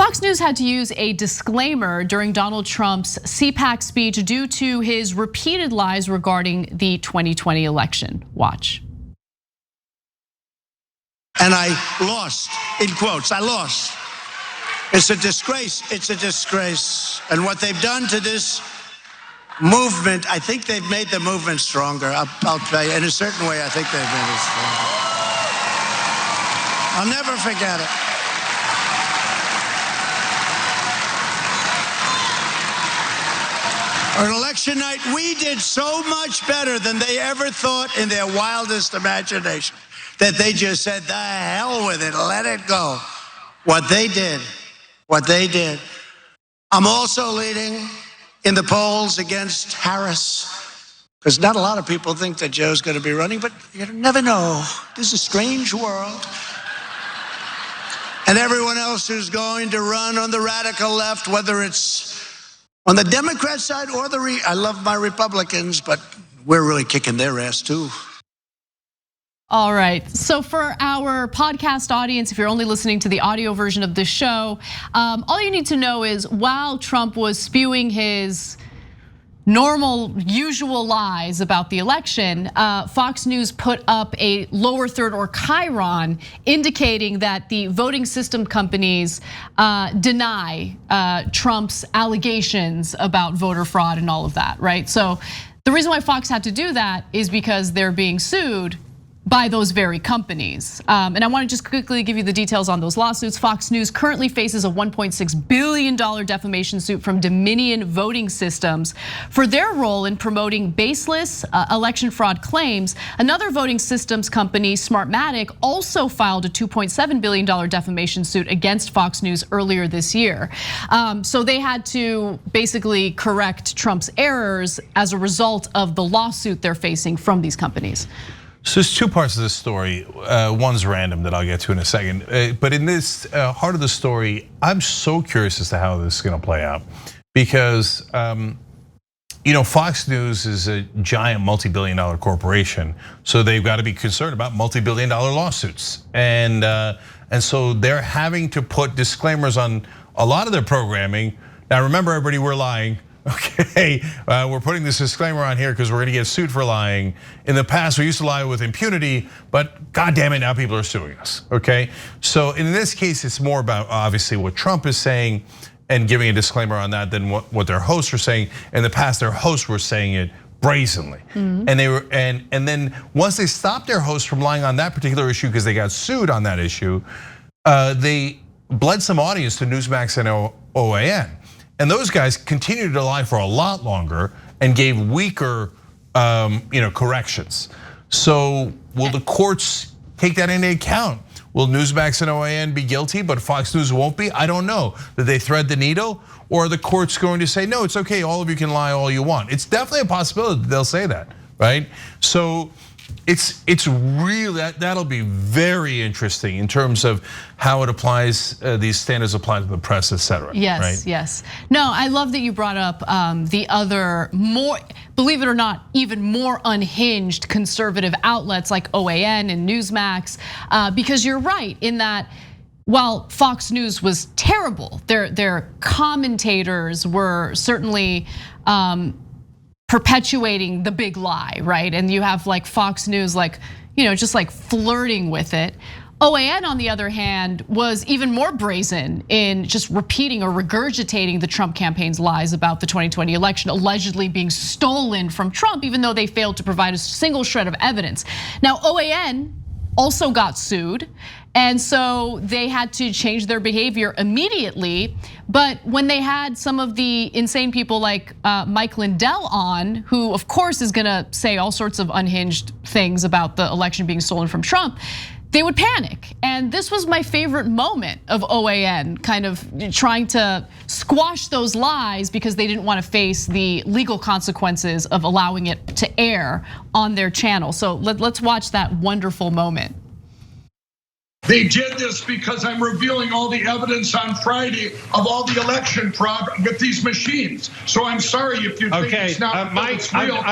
Fox News had to use a disclaimer during Donald Trump's CPAC speech due to his repeated lies regarding the 2020 election. Watch. And I lost, in quotes, I lost. It's a disgrace, it's a disgrace. And what they've done to this movement, I think they've made the movement stronger. I'll tell you, in a certain way, I think they've made it stronger. I'll never forget it. On election night, we did so much better than they ever thought in their wildest imagination that they just said, the hell with it, let it go. What they did. I'm also leading in the polls against Harris, because not a lot of people think that Joe's going to be running, but you never know. This is a strange world. And everyone else who's going to run on the radical left, whether it's on the Democrat side or I love my Republicans, but we're really kicking their ass too. All right, so for our podcast audience, if you're only listening to the audio version of this show, all you need to know is while Trump was spewing his normal, usual lies about the election, Fox News put up a lower third or chyron indicating that the voting system companies deny Trump's allegations about voter fraud and all of that, right? So the reason why Fox had to do that is because they're being sued by those very companies. And I want to just quickly give you the details on those lawsuits. Fox News currently faces a $1.6 billion defamation suit from Dominion Voting Systems for their role in promoting baseless election fraud claims. Another voting systems company, Smartmatic, also filed a $2.7 billion defamation suit against Fox News earlier this year. So they had to basically correct Trump's errors as a result of the lawsuit they're facing from these companies. So there's two parts of this story. One's random that I'll get to in a second. But in this heart of the story, I'm so curious as to how this is gonna play out. Because Fox News is a giant multi-billion-dollar corporation. So they've got to be concerned about multi-billion-dollar lawsuits. And so they're having to put disclaimers on a lot of their programming. Now remember everybody, we're lying. Okay, we're putting this disclaimer on here because we're going to get sued for lying. In the past, we used to lie with impunity, but God damn it, now people are suing us, okay? So in this case, it's more about obviously what Trump is saying and giving a disclaimer on that than what their hosts are saying. In the past, their hosts were saying it brazenly. And they were, and then once they stopped their hosts from lying on that particular issue because they got sued on that issue, they bled some audience to Newsmax and OAN. And those guys continued to lie for a lot longer and gave weaker corrections. So will the courts take that into account? Will Newsmax and OAN be guilty, but Fox News won't be? I don't know. Did they thread the needle? Or are the courts going to say, no, it's okay, all of you can lie all you want? It's definitely a possibility that they'll say that, right? So it's really, that'll be very interesting in terms of how it applies, these standards apply to the press, et cetera. Yes, right? Yes. No, I love that you brought up the other more, believe it or not, even more unhinged conservative outlets like OAN and Newsmax, because you're right in that while Fox News was terrible, their commentators were certainly perpetuating the big lie, right? And you have like Fox News, like, just like flirting with it. OAN, on the other hand, was even more brazen in just repeating or regurgitating the Trump campaign's lies about the 2020 election, allegedly being stolen from Trump, even though they failed to provide a single shred of evidence. Now, OAN also got sued, and so they had to change their behavior immediately. But when they had some of the insane people like Mike Lindell on, who of course is gonna say all sorts of unhinged things about the election being stolen from Trump, they would panic. And this was my favorite moment of OAN, kind of trying to squash those lies because they didn't want to face the legal consequences of allowing it to air on their channel. So let's watch that wonderful moment. They did this because I'm revealing all the evidence on Friday of all the election fraud with these machines. So I'm sorry if you think it's not Mike, it's real.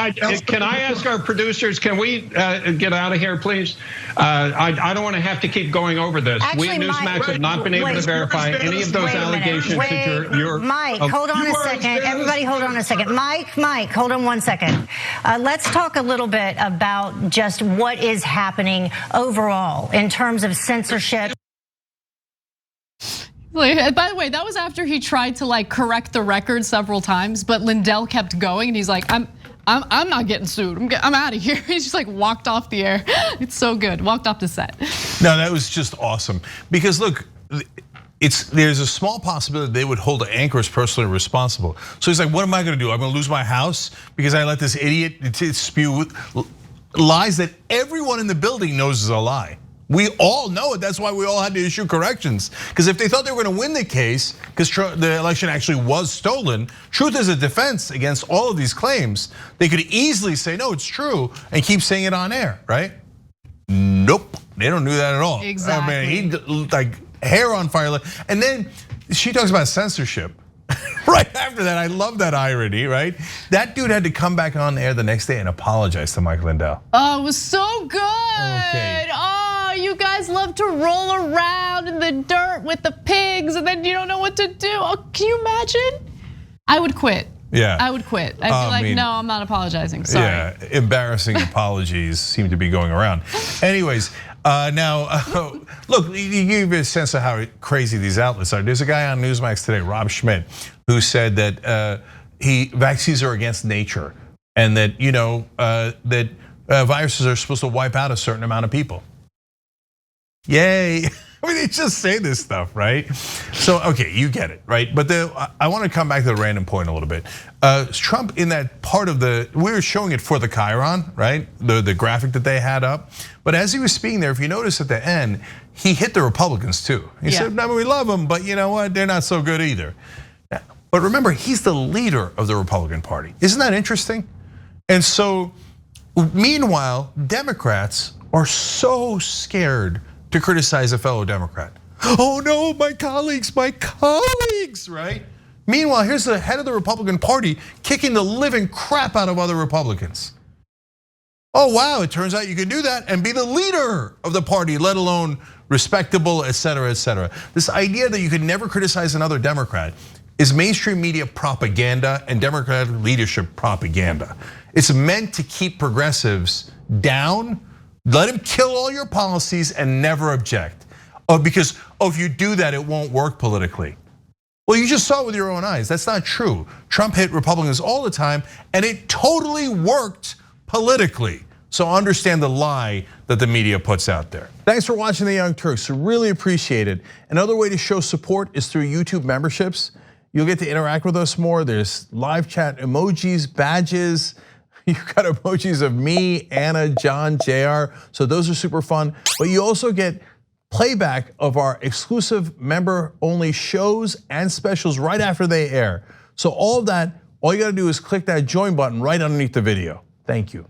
Can I ask our producers, can we get out of here, please? I don't want to have to keep going over this. Actually, we at Newsmax have not been able to verify any of those allegations that you're Mike, hold on a second. Everybody hold on a second. Mike, hold on 1 second. Let's talk a little bit about just what is happening overall in terms of censorship. By the way, that was after he tried to correct the record several times, but Lindell kept going, and he's like, "I'm not getting sued. I'm out of here." He's just walked off the air. It's so good. Walked off the set. No, that was just awesome because look, there's a small possibility they would hold Anchorage personally responsible. So he's like, "What am I going to do? I'm going to lose my house because I let this idiot spew lies that everyone in the building knows is a lie." We all know it. That's why we all had to issue corrections. Because if they thought they were going to win the case, because the election actually was stolen, truth is a defense against all of these claims. They could easily say, no, it's true, and keep saying it on air, right? Nope, they don't do that at all. Exactly. I mean, he hair on fire. And then she talks about censorship. Right after that, I love that irony, right? That dude had to come back on air the next day and apologize to Mike Lindell. Oh, it was so good. Okay. Oh, you guys love to roll around in the dirt with the pigs and then you don't know what to do. Oh, can you imagine? I would quit. Yeah. I would quit. I'd be no, I'm not apologizing, sorry. Yeah, embarrassing apologies seem to be going around. Anyways, now, look, you give a sense of how crazy these outlets are. There's a guy on Newsmax today, Rob Schmidt, who said that vaccines are against nature and that that viruses are supposed to wipe out a certain amount of people. Yay. I mean, they just say this stuff, right? So, okay, you get it, right? But I want to come back to the random point a little bit. Trump in that part of we were showing it for the Chiron, right? The graphic that they had up. But as he was speaking there, if you notice at the end, he hit the Republicans too. He said, no, we love them, but you know what? They're not so good either. But remember, he's the leader of the Republican Party. Isn't that interesting? And so, meanwhile, Democrats are so scared to criticize a fellow Democrat. Oh no, my colleagues, right? Meanwhile, here's the head of the Republican Party kicking the living crap out of other Republicans. Oh wow, it turns out you can do that and be the leader of the party, let alone respectable, et cetera, et cetera. This idea that you can never criticize another Democrat is mainstream media propaganda and Democratic leadership propaganda. It's meant to keep progressives down, let them kill all your policies and never object. Because if you do that, it won't work politically. Well, you just saw it with your own eyes. That's not true. Trump hit Republicans all the time and it totally worked politically. So understand the lie that the media puts out there. Thanks for watching The Young Turks, really appreciate it. Another way to show support is through YouTube memberships. You'll get to interact with us more. There's live chat emojis, badges. You've got emojis of me, Anna, John, JR. So those are super fun. But you also get playback of our exclusive member-only shows and specials right after they air. So all of that, all you gotta do is click that join button right underneath the video. Thank you.